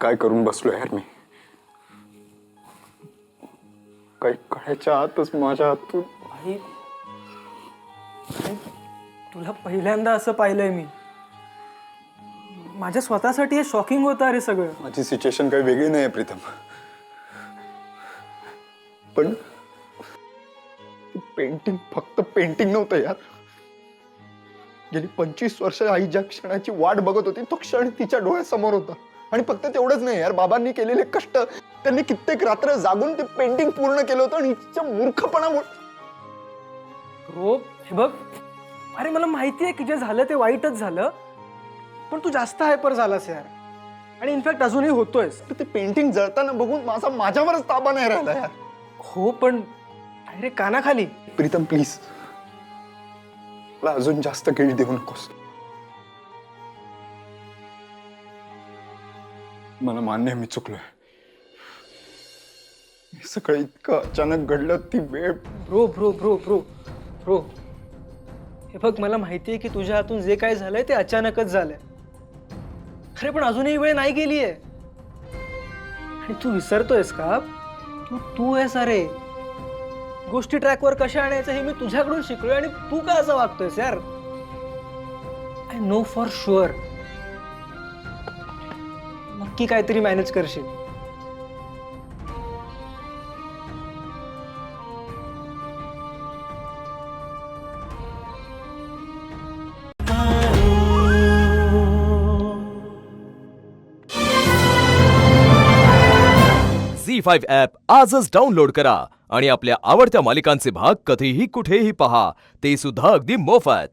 काय करून बसलो यार मी. काही कळायच्या आतच माझ्या हातून. भाई तुला पहिल्यांदा असं पाहिलंय मी. माझ्या स्वतःसाठी हे शॉकिंग होतं अरे सगळं. माझी सिच्युएशन काही वेगळी नाही प्रीतम, पण पेंटिंग फक्त पेंटिंग नव्हतं यार. गेली 25 वर्ष आई ज्या क्षणाची वाट बघत होती तो क्षण तिच्या डोळ्यासमोर होता. आणि फक्त तेवढंच नाही यार, बाबांनी केलेले कष्ट, त्यांनी कित्येक रात्र जागून ते पेंटिंग पूर्ण केलं होतं. आणि तिच्या मूर्खपणामुळे. हो हे बघ, अरे मला माहिती आहे की जे झालं ते वाईटच झालं, पण तू जास्त हायपर झालास यार. आणि इनफॅक्ट अजूनही होतोयस. ते पेंटिंग जळताना बघून माझ्यावरच ताबा नाही राहिला यार. हो पण अरे कानाखाली. प्रीतम प्लीज, मला अजून जास्त गिल्ट देऊ नकोस. मला मान्य आहे मी चुकलोय. हे सगळं इतकं अचानक घडलं, ती वेळ. Bro bro bro bro bro हे बघ, मला माहिती आहे की तुझ्या हातून जे काय झालंय ते अचानकच झालंय. अरे पण अजूनही वेळ नाही गेलीये. आणि तू विसरतोयस का? तू आहेस अरे. गोष्टी ट्रॅकवर कशा आणायचं हे मी तुझ्याकडून शिकलोय. आणि तू का असं वागतोयस यार? आय नो फॉर शुअर नक्की काहीतरी मॅनेज करशील. झी5 ॲप आजच डाउनलोड करा आणि आपल्या आवडत्या मालिकांचे भाग कधीही कुठेही पहा, ते सुद्धा अगदी मोफत.